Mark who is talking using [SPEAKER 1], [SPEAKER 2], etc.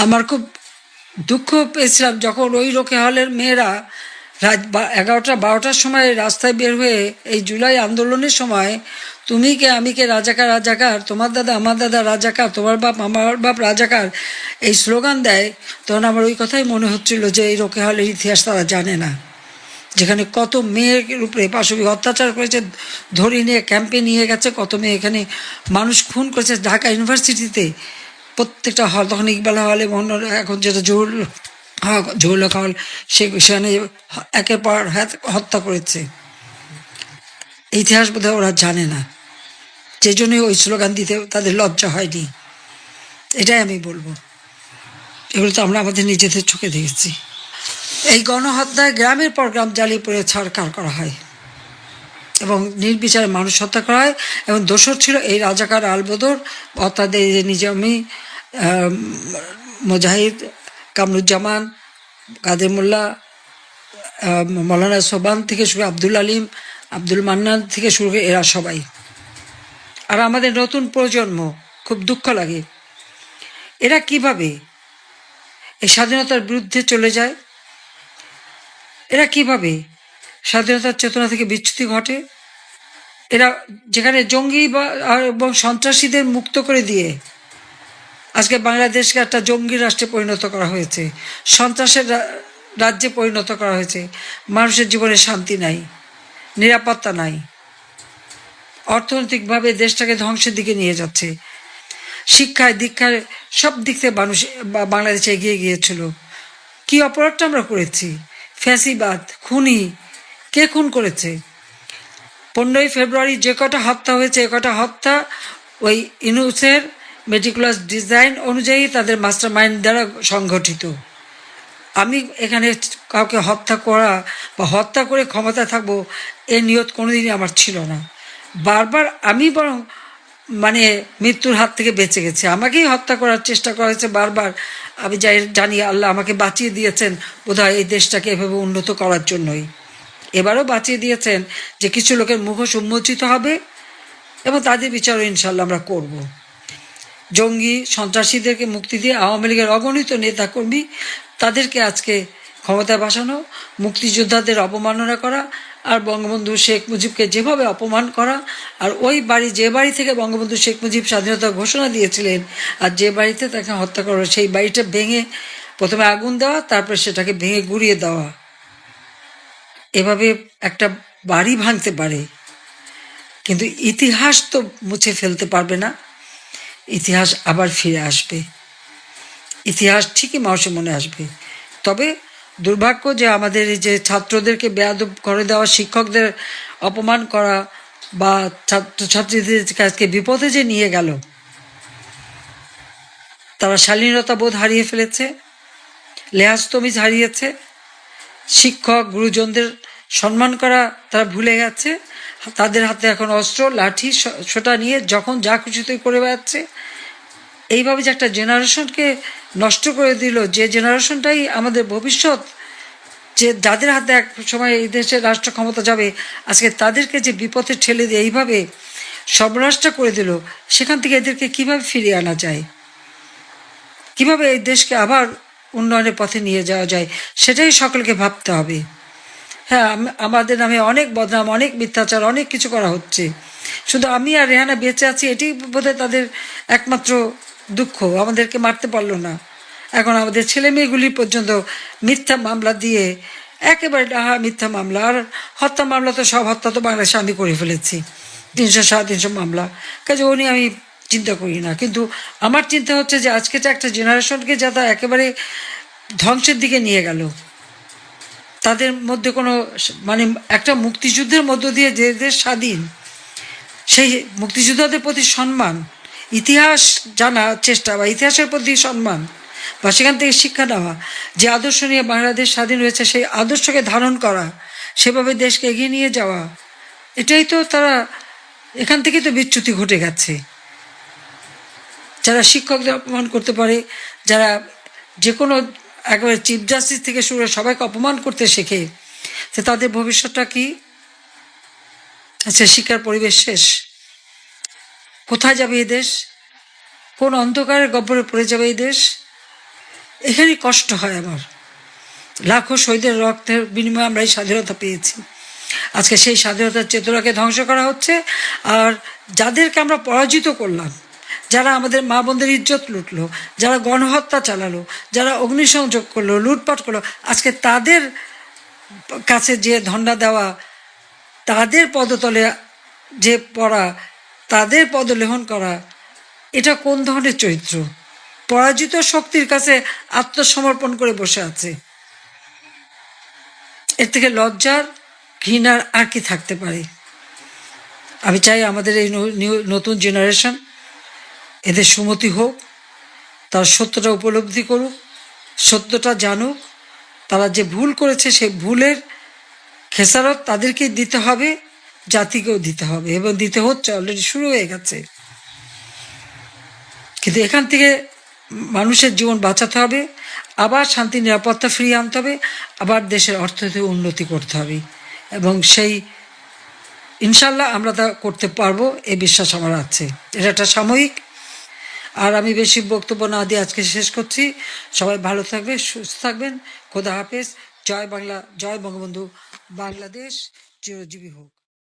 [SPEAKER 1] আমার খুব দুঃখ পেয়েছিলাম যখন ওই রোকে হলের মেয়েরা রাত 11টা-12টার সময় রাস্তায় বের হয়ে এই জুলাই আন্দোলনের সময় তুমি কে আমি কে রাজাকার রাজাকার, তোমার দাদা আমার দাদা রাজাকার, তোমার বাপ আমার বাপ রাজাকার, এই স্লোগান দেয়। তখন আমার ওই কথাই মনে হচ্ছিল যে এই রোকে হলের ইতিহাস তারা জানে না, যেখানে কত মেয়ের উপরে পাশবিক অত্যাচার করেছে, ধরে নিয়ে ক্যাম্পে নিয়ে গেছে, কত মেয়ে এখানে মানুষ খুন করেছে ঢাকা ইউনিভার্সিটিতে প্রত্যেকটা হল, তখন ইকবাল হলে এখন যেটা জহুরুল হল, সেখানে একের পর হত্যা করেছে। ইতিহাস বোধহয় ওরা জানে না, যে জন্যই ওই স্লোগান দিতে তাদের লজ্জা হয়নি। এটাই আমি বলবো, এগুলো তো আমরা আমাদের নিজেদের চোখে দেখেছি। এই গণহত্যায় গ্রামের পর গ্রাম জ্বালিয়ে পড়ে ছাড়খাড় করা হয় এবং নির্বিচারে মানুষ হত্যা করা হয়। এবং দোসর ছিল এই রাজাকার আলবদর, অর্থাৎ এই নিজামী, মুজাহিদ, কামরুজ্জামান, কাদের মোল্লা, মৌলানা সোবান থেকে শুরু, আব্দুল আলিম, আব্দুল মান্নান থেকে শুরু করে এরা সবাই। আর আমাদের নতুন প্রজন্ম, খুব দুঃখ লাগে, এরা কিভাবে এই স্বাধীনতার বিরুদ্ধে চলে যায়, এরা কিভাবে স্বাধীনতার চেতনা থেকে বিচ্যুতি ঘটে। এরা যেখানে জঙ্গি এবং সন্ত্রাসীদের মুক্ত করে দিয়ে আজকে বাংলাদেশকে একটা জঙ্গি রাষ্ট্রে পরিণত করা হয়েছে, সন্ত্রাসের রাজ্যে পরিণত করা হয়েছে। মানুষের জীবনে শান্তি নাই, নিরাপত্তা নাই, অর্থনৈতিকভাবে দেশটাকে ধ্বংসের দিকে নিয়ে যাচ্ছে। শিক্ষায় দীক্ষায় সব দিক থেকে মানুষ বাংলাদেশে এগিয়ে গিয়েছিল। কি অপরাধটা আমরা করেছি? ফ্যাসিবাদ, খুনি, কে খুন করেছে? 15ই ফেব্রুয়ারি যে কটা হত্যা হয়েছে, এ কটা হত্যা ওই ইউনূসের মেটিকুলাস ডিজাইন অনুযায়ী তাদের মাস্টার মাইন্ড দ্বারা সংগঠিত। আমি এখানে কাউকে হত্যা করা বা হত্যা করে ক্ষমতায় থাকবো এ নিয়ত কোনোদিনই আমার ছিল না। বারবার আমি বরং মৃত্যুর হাত থেকে বেঁচে গেছি, আমাকেই হত্যা করার চেষ্টা করা হয়েছে বারবার। আমি জানি আল্লাহ আমাকে বাঁচিয়ে দিয়েছেন বোধহয় এই দেশটাকে এভাবে উন্নত করার জন্যই। এবারও বাঁচিয়ে দিয়েছেন যে কিছু লোকের মুখোশ উন্মোচিত হবে এবং তাদের বিচারও ইনশাল্লাহ আমরা করব। জঙ্গি সন্ত্রাসীদেরকে মুক্তি দিয়ে আওয়ামী লীগের অগণিত নেতাকর্মী তাদেরকে আজকে ক্ষমতায় বসানো, মুক্তিযোদ্ধাদের অবমাননা করা, আর বঙ্গবন্ধু শেখ মুজিবকে যেভাবে অপমান করা, আর ওই বাড়ি, যে বাড়ি থেকে বঙ্গবন্ধু শেখ মুজিব স্বাধীনতা ঘোষণা দিয়েছিলেন আর যে বাড়িতে তাকে হত্যা করা, সেই বাড়িটা ভেঙে প্রথমে আগুন দেওয়া, তারপরে সেটাকে ভেঙে গুঁড়িয়ে দেওয়া। এভাবে একটা বাড়ি ভাঙতে পারে, কিন্তু ইতিহাস তো মুছে ফেলতে পারবে না। ইতিহাস আবার ফিরে আসবে, ইতিহাস ঠিকই মানুষের মনে আসবে। তবে দুর্ভাগ্য যে আমাদের এই যে ছাত্রদেরকে বেয়াদব করে দেওয়া, শিক্ষকদের অপমান করা বা ছাত্রছাত্রীদের কাছকে বিপদে যে নিয়ে গেল, তারা শালীনতা বোধ হারিয়ে ফেলেছে, লেহাজ তমিজ হারিয়েছে, শিক্ষক গুরুজনদের সম্মান করা তারা ভুলে গেছে। তাদের হাতে এখন অস্ত্র, লাঠি, সোটা নিয়ে যখন যা খুশি তাই করে বেড়াচ্ছে। এইভাবে যে একটা জেনারেশনকে নষ্ট করে দিল, যে জেনারেশনটাই আমাদের ভবিষ্যৎ, যে যাদের হাতে এক সময় এই দেশের রাষ্ট্র ক্ষমতা যাবে, আজকে তাদেরকে যে বিপদে ঠেলে দিয়ে এইভাবে সর্বনাশটা করে দিল, সেখান থেকে এদেরকে কিভাবে ফিরিয়ে আনা যায়, কিভাবে এই দেশকে আবার উন্নয়নের পথে নিয়ে যাওয়া যায়, সেটাই সকলকে ভাবতে হবে। হ্যাঁ, আমাদের নামে অনেক বদনাম, অনেক মিথ্যাচার, অনেক কিছু করা হচ্ছে। শুধু আমি আর রেহানা বেঁচে আছি, এটাই বোধহয় তাদের একমাত্র দুঃখ। আমাদেরকে মারতে পারলো না। এখন আমাদের ছেলে মেয়েগুলি পর্যন্ত মিথ্যা মামলা দিয়ে একেবারে মিথ্যা মামলা, আর হত্যা মামলা তো সব হত্যা তো বাংলাদেশে আমি করে ফেলেছি, 300-350 মামলা। কাজে ও নিয়ে আমি চিন্তা করি না। কিন্তু আমার চিন্তা হচ্ছে যে আজকে যে একটা জেনারেশনকে যারা একেবারে ধ্বংসের দিকে নিয়ে গেল, তাদের মধ্যে কোনো একটা মুক্তিযুদ্ধের মধ্য দিয়ে যে দেশ স্বাধীন, সেই মুক্তিযোদ্ধাদের প্রতি সম্মান, ইতিহাস জানার চেষ্টা বা ইতিহাসের প্রতি সম্মান, বা সেখান থেকে শিক্ষা নেওয়া, যে আদর্শ নিয়ে বাংলাদেশ স্বাধীন হয়েছে সেই আদর্শকে ধারণ করা, সেভাবে দেশকে এগিয়ে নিয়ে যাওয়া, এটাই তো তারা, এখান থেকেই তো বিচ্যুতি ঘটে গেছে। যারা শিক্ষকদের অপমান করতে পারে, যারা যে কোনো একেবারে চিফ জাস্টিস থেকে শুরু সবাইকে অপমান করতে শেখে, তো তাদের ভবিষ্যৎটা কি? আচ্ছা, শিক্ষার পরিবেশ শেষ, কোথায় যাবে এই দেশ? কোন অন্ধকারের গহ্বরে পড়ে যাবে এই দেশ? এখানেই কষ্ট হয় আমার। লাখো শহীদের রক্তের বিনিময়ে আমরা এই স্বাধীনতা পেয়েছি। আজকে সেই স্বাধীনতার চেতনাকে ধ্বংস করা হচ্ছে। আর যাদেরকে আমরা পরাজিত করলাম, যারা আমাদের মা বোনদের ইজ্জত লুটলো, যারা গণহত্যা চালালো, যারা অগ্নিসংযোগ করলো, লুটপাট করলো, আজকে তাদের কাছে যে ধন্না দেওয়া, তাদের পদতলে যে পড়া, তাদের পদলেহন করা, এটা কোন ধরনের চরিত্র? পরাজিত শক্তির কাছে আত্মসমর্পণ করে বসে আছে। এর থেকে লজ্জার, ঘৃণার আর কি থাকতে পারে? আমি চাই আমাদের এই নতুন জেনারেশন এদের সুমতি হোক, তার সত্যটা উপলব্ধি করুক, সত্যটা জানুক। তারা যে ভুল করেছে সেই ভুলের খেসারত তাদেরকেই দিতে হবে, জাতিকেও দিতে হবে, এবং দিতে হচ্ছে, অলরেডি শুরু হয়ে গেছে। কিন্তু এখান থেকে মানুষের জীবন বাঁচাতে হবে, আবার শান্তি নিরাপত্তা ফিরিয়ে আনতে হবে, আবার দেশের অর্থনৈতিক উন্নতি করতে হবে, এবং সেই ইনশাল্লাহ আমরা তা করতে পারবো, এই বিশ্বাস আমার আছে। এটা একটা সাময়িক। আর আমি বেশি বক্তব্য না দিয়ে আজকে শেষ করছি। সবাই ভালো থাকবে, সুস্থ থাকবেন। খোদা হাফেজ। জয় বাংলা, জয় বঙ্গবন্ধু। বাংলাদেশ চিরজীবী হোক।